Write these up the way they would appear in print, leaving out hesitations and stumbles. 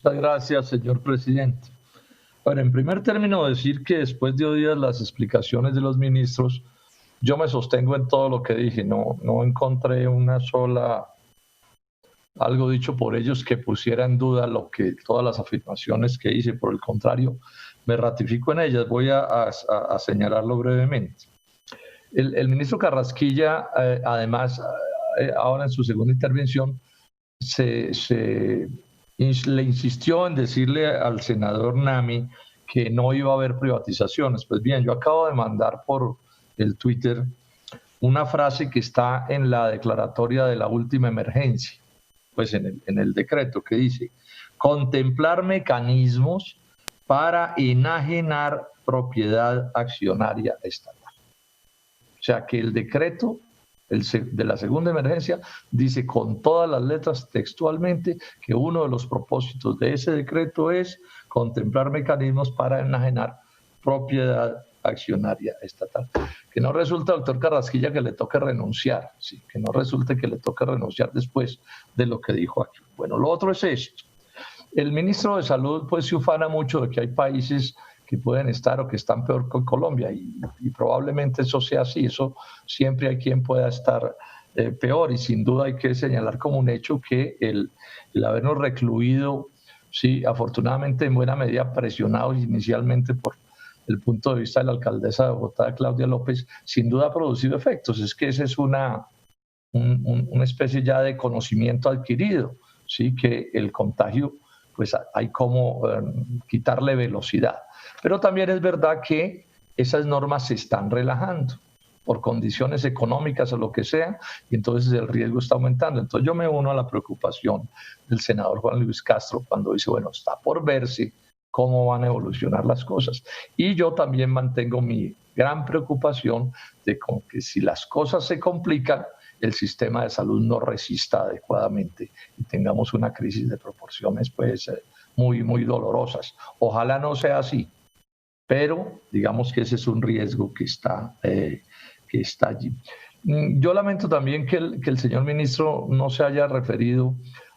Muchas gracias, señor presidente. Bueno, en primer término, decir que después de oír las explicaciones de los ministros, yo me sostengo en todo lo que dije. No encontré una sola, algo dicho por ellos que pusiera en duda todas las afirmaciones que hice. Por el contrario, me ratifico en ellas. Voy a señalarlo brevemente. El ministro Carrasquilla, además, ahora en su segunda intervención, le insistió en decirle al senador Nami que no iba a haber privatizaciones. Pues bien, yo acabo de mandar por el Twitter una frase que está en la declaratoria de la última emergencia, pues en el decreto, que dice: contemplar mecanismos para enajenar propiedad accionaria estatal. O sea que el decreto de la segunda emergencia dice con todas las letras textualmente que uno de los propósitos de ese decreto es contemplar mecanismos para enajenar propiedad accionaria estatal. Que no resulta, doctor Carrasquilla, que le toque renunciar, ¿sí? Que no resulte que le toque renunciar después de lo que dijo aquí. Bueno, lo otro es esto. El ministro de Salud pues se ufana mucho de que hay países que pueden estar o que están peor que Colombia, y probablemente eso sea así. Eso siempre hay quien pueda estar peor, y sin duda hay que señalar como un hecho que el habernos recluido, sí, afortunadamente en buena medida presionados inicialmente por el punto de vista de la alcaldesa de Bogotá, Claudia López, sin duda ha producido efectos. Es que esa es una especie ya de conocimiento adquirido, sí, que el contagio pues hay como quitarle velocidad. Pero también es verdad que esas normas se están relajando por condiciones económicas o lo que sea, y entonces el riesgo está aumentando. Entonces yo me uno a la preocupación del senador Juan Luis Castro cuando dice, bueno, está por verse cómo van a evolucionar las cosas. Y yo también mantengo mi gran preocupación de que si las cosas se complican, el sistema de salud no resista adecuadamente y tengamos una crisis de proporciones pues muy, muy dolorosas. Ojalá no sea así, pero digamos que ese es un riesgo que está allí. Yo lamento también que el señor ministro no se haya referido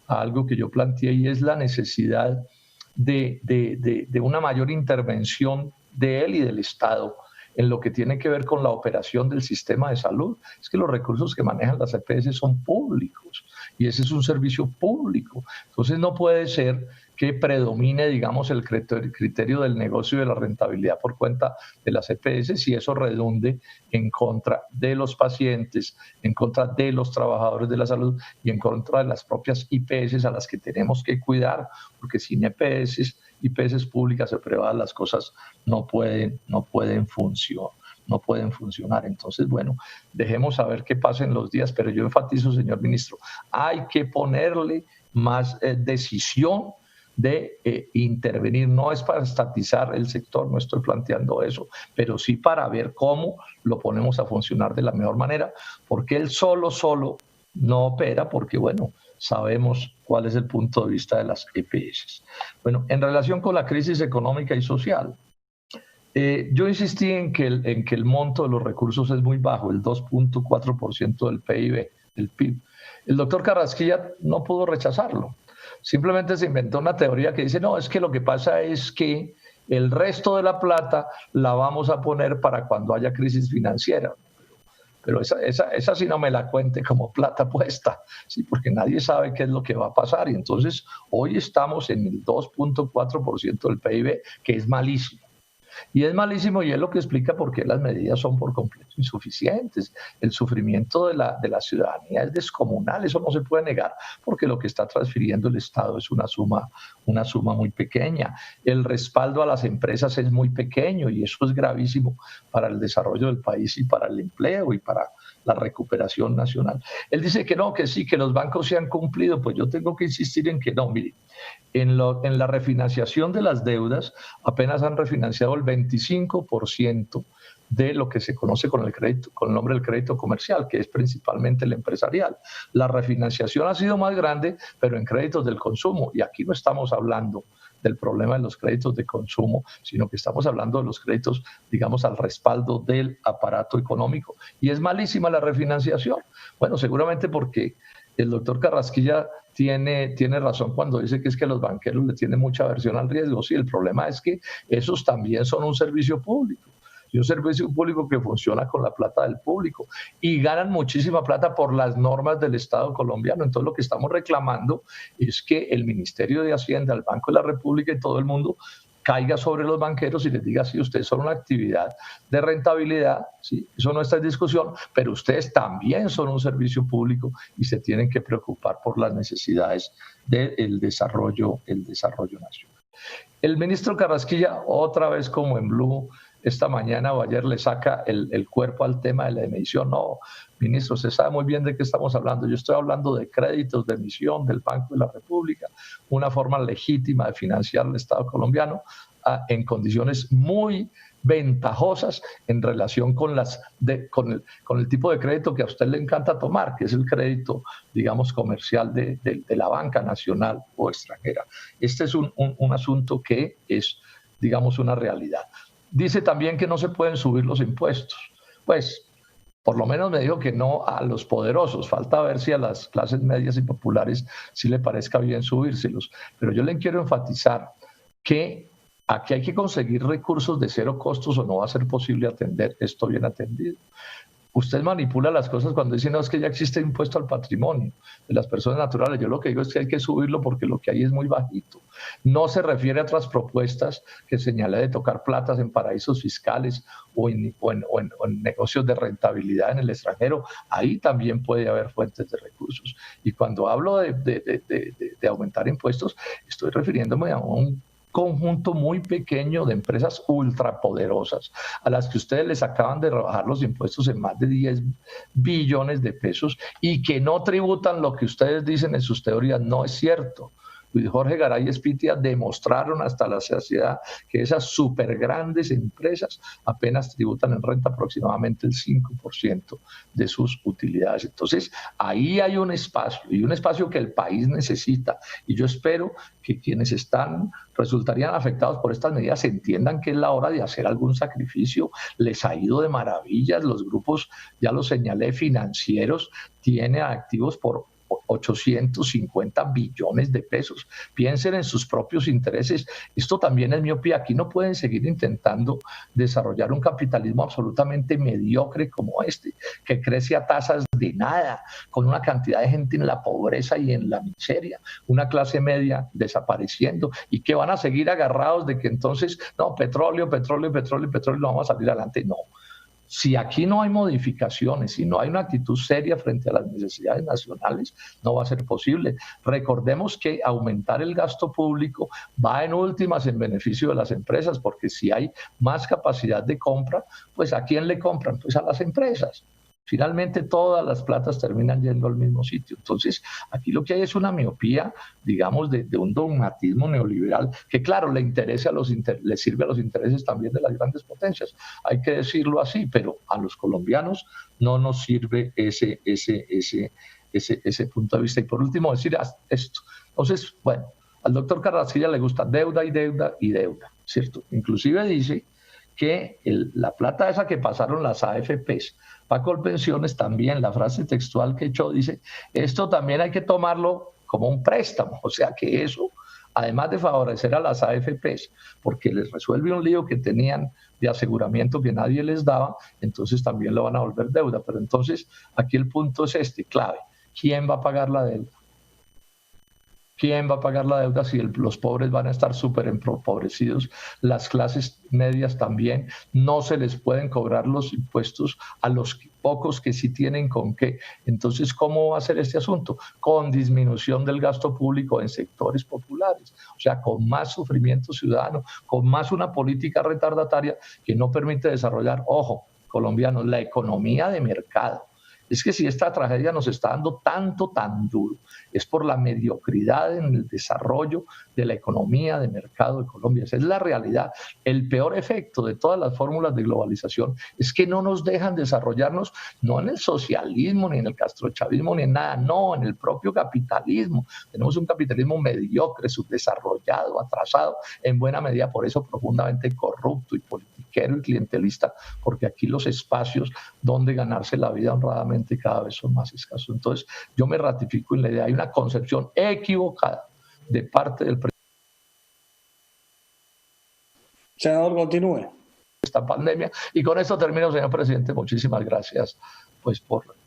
a algo que yo planteé, y es la necesidad de una mayor intervención de él y del Estado en lo que tiene que ver con la operación del sistema de salud. Es que los recursos que manejan las EPS son públicos y ese es un servicio público. Entonces no puede ser que predomine, digamos, el criterio del negocio y de la rentabilidad por cuenta de las EPS, y eso redunde en contra de los pacientes, en contra de los trabajadores de la salud y en contra de las propias IPS a las que tenemos que cuidar, porque sin IPS públicas o privadas las cosas no pueden funcionar. Entonces, bueno, dejemos a ver qué pasa en los días, pero yo enfatizo, señor ministro, hay que ponerle más decisión de intervenir. No es para estatizar el sector, no estoy planteando eso, pero sí para ver cómo lo ponemos a funcionar de la mejor manera, porque él solo no opera, porque bueno, sabemos cuál es el punto de vista de las EPS. Bueno, en relación con la crisis económica y social, yo insistí en que el monto de los recursos es muy bajo, el 2.4% del PIB, del PIB. El doctor Carrasquilla no pudo rechazarlo. Simplemente se inventó una teoría que dice, no, es que lo que pasa es que el resto de la plata la vamos a poner para cuando haya crisis financiera. Pero esa sí no me la cuente como plata puesta, ¿sí? Porque nadie sabe qué es lo que va a pasar. Y entonces hoy estamos en el 2.4% del PIB, que es malísimo. Y es malísimo, y es lo que explica por qué las medidas son por completo insuficientes. El sufrimiento de la ciudadanía es descomunal, eso no se puede negar, porque lo que está transfiriendo el Estado es una suma muy pequeña. El respaldo a las empresas es muy pequeño, y eso es gravísimo para el desarrollo del país y para el empleo y para la recuperación nacional. Él dice que no, que sí, que los bancos se han cumplido. Pues yo tengo que insistir en que no. Mire, en la refinanciación de las deudas apenas han refinanciado el 25% de lo que se conoce con el nombre del crédito comercial, que es principalmente el empresarial. La refinanciación ha sido más grande, pero en créditos del consumo, y aquí no estamos hablando del problema de los créditos de consumo, sino que estamos hablando de los créditos, digamos, al respaldo del aparato económico. Y es malísima la refinanciación. Bueno, seguramente porque el doctor Carrasquilla tiene razón cuando dice que es que los banqueros le tienen mucha aversión al riesgo. Sí, el problema es que esos también son un servicio público. Y un servicio público que funciona con la plata del público y ganan muchísima plata por las normas del Estado colombiano. Entonces lo que estamos reclamando es que el Ministerio de Hacienda, el Banco de la República y todo el mundo caiga sobre los banqueros y les diga, sí, ustedes son una actividad de rentabilidad, ¿sí? Eso no está en discusión, pero ustedes también son un servicio público y se tienen que preocupar por las necesidades del desarrollo nacional. El ministro Carrasquilla, otra vez como en Blue, esta mañana o ayer le saca el cuerpo al tema de la emisión. No, ministro, usted sabe muy bien de qué estamos hablando. Yo estoy hablando de créditos de emisión del Banco de la República, una forma legítima de financiar el Estado colombiano en condiciones muy ventajosas en relación con el tipo de crédito que a usted le encanta tomar, que es el crédito, digamos, comercial de la banca nacional o extranjera. Este es un asunto que es, digamos, una realidad. Dice también que no se pueden subir los impuestos. Pues, por lo menos me dijo que no a los poderosos. Falta ver si a las clases medias y populares sí le parezca bien subírselos. Pero yo le quiero enfatizar que aquí hay que conseguir recursos de cero costos o no va a ser posible atender esto bien atendido. Usted manipula las cosas cuando dice, no, es que ya existe impuesto al patrimonio de las personas naturales. Yo lo que digo es que hay que subirlo porque lo que hay es muy bajito. No se refiere a otras propuestas que señala de tocar platas en paraísos fiscales o en negocios de rentabilidad en el extranjero. Ahí también puede haber fuentes de recursos. Y cuando hablo de aumentar impuestos, estoy refiriéndome a un conjunto muy pequeño de empresas ultrapoderosas a las que ustedes les acaban de rebajar los impuestos en más de 10 billones de pesos y que no tributan lo que ustedes dicen en sus teorías. No es cierto. Luis Jorge Garay y Espitia demostraron hasta la saciedad que esas súper grandes empresas apenas tributan en renta aproximadamente el 5% de sus utilidades. Entonces, ahí hay un espacio, y un espacio que el país necesita. Y yo espero que quienes resultarían afectados por estas medidas entiendan que es la hora de hacer algún sacrificio. Les ha ido de maravillas. Los grupos, ya lo señalé, financieros, tienen activos por 850 billones de pesos. Piensen en sus propios intereses. Esto también es miopía. Aquí no pueden seguir intentando desarrollar un capitalismo absolutamente mediocre como este, que crece a tasas de nada, con una cantidad de gente en la pobreza y en la miseria, una clase media desapareciendo y que van a seguir agarrados de que entonces, no, petróleo, no vamos a salir adelante. No. Si aquí no hay modificaciones, si no hay una actitud seria frente a las necesidades nacionales, no va a ser posible. Recordemos que aumentar el gasto público va en últimas en beneficio de las empresas, porque si hay más capacidad de compra, pues ¿a quién le compran? Pues a las empresas. Finalmente todas las platas terminan yendo al mismo sitio. Entonces, aquí lo que hay es una miopía, digamos, de un dogmatismo neoliberal que, claro, le sirve a los intereses también de las grandes potencias. Hay que decirlo así, pero a los colombianos no nos sirve ese punto de vista. Y por último, decir esto. Entonces, bueno, al doctor Carrasquilla le gusta deuda y deuda y deuda, ¿cierto? Inclusive dice que la plata esa que pasaron las AFPs para Colpensiones también, la frase textual que echó dice, esto también hay que tomarlo como un préstamo, o sea que eso, además de favorecer a las AFPs, porque les resuelve un lío que tenían de aseguramiento que nadie les daba, entonces también lo van a volver deuda. Pero entonces aquí el punto es clave, ¿quién va a pagar la deuda? ¿Quién va a pagar la deuda si los pobres van a estar súper empobrecidos? Las clases medias también. No se les pueden cobrar los impuestos a los pocos que sí tienen con qué. Entonces, ¿cómo va a ser este asunto? Con disminución del gasto público en sectores populares. O sea, con más sufrimiento ciudadano, con más una política retardataria que no permite desarrollar, ojo, colombianos, la economía de mercado. Es que si esta tragedia nos está dando tan duro, es por la mediocridad en el desarrollo de la economía de mercado de Colombia. Esa es la realidad. El peor efecto de todas las fórmulas de globalización es que no nos dejan desarrollarnos, no en el socialismo, ni en el castrochavismo, ni en nada, no, en el propio capitalismo. Tenemos un capitalismo mediocre, subdesarrollado, atrasado, en buena medida por eso profundamente corrupto y político. politiquero y clientelista, porque aquí los espacios donde ganarse la vida honradamente cada vez son más escasos. Entonces, yo me ratifico en la idea, hay una concepción equivocada de parte del presidente. Senador, continúe. Esta pandemia. Y con esto termino, señor presidente. Muchísimas gracias pues por